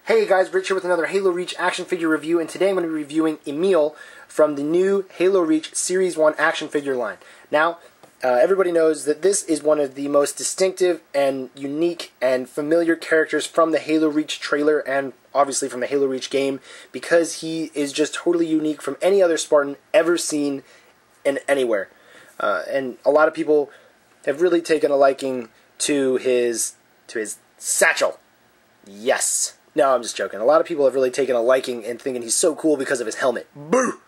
Hey guys, Rich here with another Halo Reach action figure review, and today I'm going to be reviewing Emile from the new Halo Reach Series 1 action figure line. Now, everybody knows that this is one of the most distinctive and unique and familiar characters from the Halo Reach trailer and obviously from the Halo Reach game, because he is just totally unique from any other Spartan ever seen in anywhere. And a lot of people have really taken a liking to his satchel. Yes. No, I'm just joking. A lot of people have really taken a liking and thinking he's so cool because of his helmet. Boo!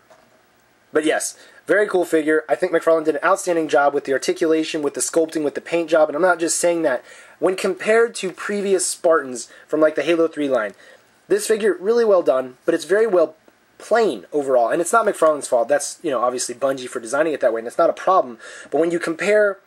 But yes, very cool figure. I think McFarlane did an outstanding job with the articulation, with the sculpting, with the paint job, and I'm not just saying that. When compared to previous Spartans from like the Halo 3 line, this figure, really well done, but it's very well plain overall. And it's not McFarlane's fault. That's, obviously Bungie for designing it that way, and it's not a problem. But when you compare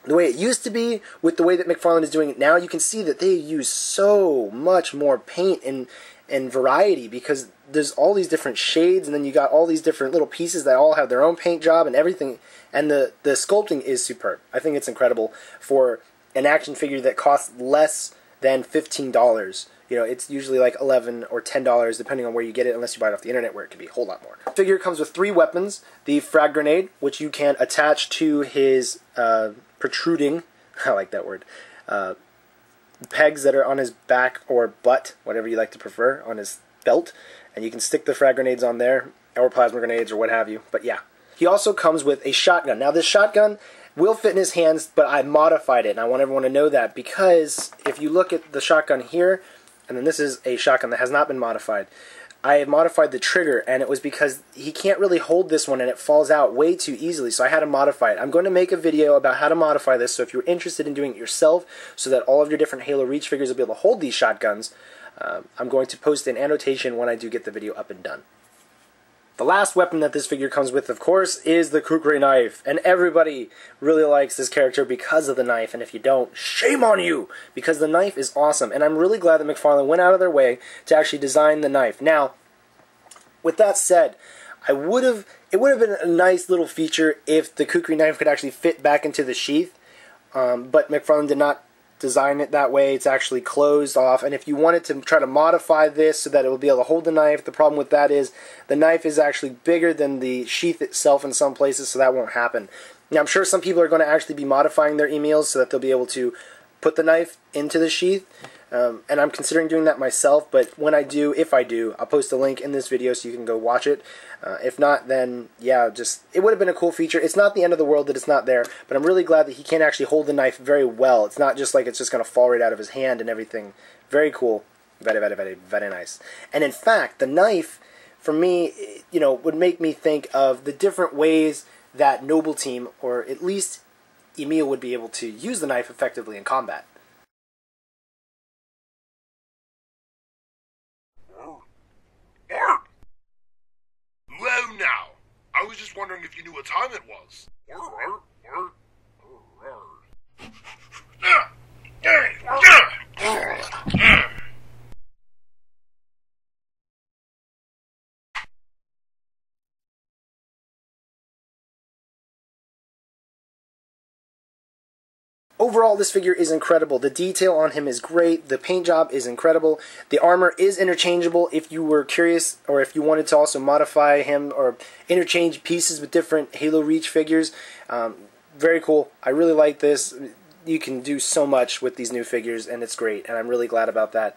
the way it used to be with the way that McFarlane is doing it now, you can see that they use so much more paint and variety, because there's all these different shades, and then you got all these different little pieces that all have their own paint job and everything, and the sculpting is superb. I think it's incredible for an action figure that costs less than $15. It's usually like $11 or $10 depending on where you get it, unless you buy it off the internet, where it could be a whole lot more. The figure comes with 3 weapons. The frag grenade, which you can attach to his protruding, I like that word, pegs that are on his back or butt, whatever you like to prefer, on his belt, and you can stick the frag grenades on there, or plasma grenades, or what have you. But yeah. He also comes with a shotgun. Now this shotgun will fit in his hands, but I modified it, and I want everyone to know that, because if you look at the shotgun here, and then this is a shotgun that has not been modified, I have modified the trigger, and it was because he can't really hold this one and it falls out way too easily, so I had to modify it. I'm going to make a video about how to modify this, so if you're interested in doing it yourself so that all of your different Halo Reach figures will be able to hold these shotguns, I'm going to post an annotation when I do get the video up and done. The last weapon that this figure comes with, of course, is the Kukri Knife, and everybody really likes this character because of the knife, and if you don't, shame on you, because the knife is awesome, and I'm really glad that McFarlane went out of their way to actually design the knife. Now, with that said, it would have been a nice little feature if the Kukri Knife could actually fit back into the sheath, but McFarlane did not design it that way. It's actually closed off, and if you wanted to try to modify this so that it will be able to hold the knife, the problem with that is the knife is actually bigger than the sheath itself in some places, so that won't happen. Now, I'm sure some people are going to actually be modifying their Emiles so that they'll be able to put the knife into the sheath, and I'm considering doing that myself, but when I do, if I do, I'll post a link in this video so you can go watch it. If not, then yeah, it would have been a cool feature. It's not the end of the world that it's not there, but I'm really glad that he can actually hold the knife very well. It's not just like it's just going to fall right out of his hand and everything. Very cool. Very, very, very, very nice. And in fact, the knife, for me, would make me think of the different ways that Noble Team, or at least Emile, would be able to use the knife effectively in combat. Hello now. I was just wondering if you knew what time it was. Overall, this figure is incredible. The detail on him is great. The paint job is incredible. The armor is interchangeable if you were curious, or if you wanted to also modify him or interchange pieces with different Halo Reach figures. Very cool. I really like this. You can do so much with these new figures, and it's great, and I'm really glad about that.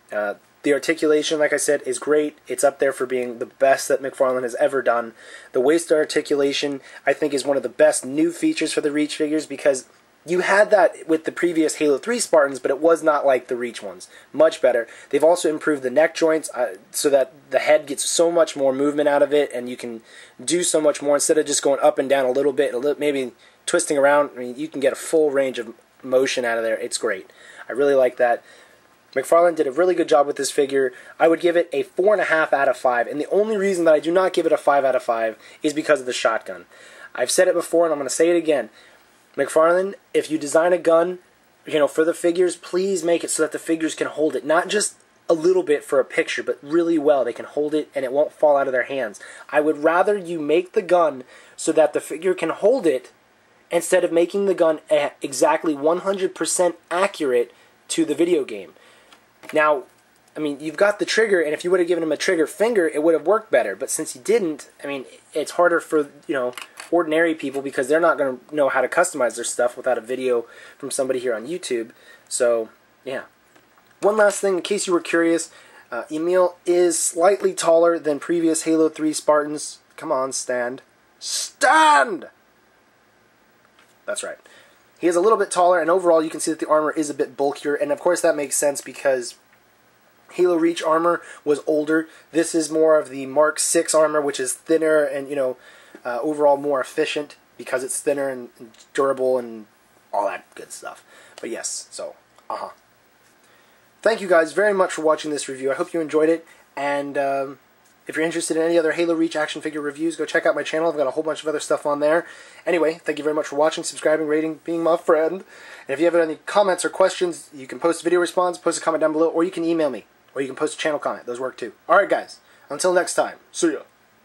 The articulation, like I said, is great. It's up there for being the best that McFarlane has ever done. The waist articulation, I think, is one of the best new features for the Reach figures, because you had that with the previous Halo 3 Spartans, but it was not like the Reach ones. Much better. They've also improved the neck joints so that the head gets so much more movement out of it, and you can do so much more instead of just going up and down a little bit, maybe twisting around. I mean, you can get a full range of motion out of there. It's great. I really like that. McFarlane did a really good job with this figure. I would give it a 4.5 out of 5, and the only reason that I do not give it a 5 out of 5 is because of the shotgun. I've said it before, and I'm going to say it again. McFarlane, if you design a gun, for the figures, please make it so that the figures can hold it. Not just a little bit for a picture, but really well. They can hold it and it won't fall out of their hands. I would rather you make the gun so that the figure can hold it instead of making the gun exactly 100% accurate to the video game. Now, I mean, you've got the trigger, and if you would have given him a trigger finger, it would have worked better. But since you didn't, I mean, it's harder for, ordinary people because they're not going to know how to customize their stuff without a video from somebody here on YouTube. So, yeah. One last thing, in case you were curious, Emile is slightly taller than previous Halo 3 Spartans. Come on, stand. Stand! That's right. He is a little bit taller, and overall you can see that the armor is a bit bulkier, and of course that makes sense because Halo Reach armor was older. This is more of the Mark 6 armor, which is thinner and, overall more efficient because it's thinner and durable and all that good stuff. But yes, so, Thank you guys very much for watching this review. I hope you enjoyed it, and if you're interested in any other Halo Reach action figure reviews, go check out my channel. I've got a whole bunch of other stuff on there. Anyway, thank you very much for watching, subscribing, rating, being my friend. And if you have any comments or questions, you can post a video response, post a comment down below, or you can email me, or you can post a channel comment. Those work too. Alright guys, until next time, see ya.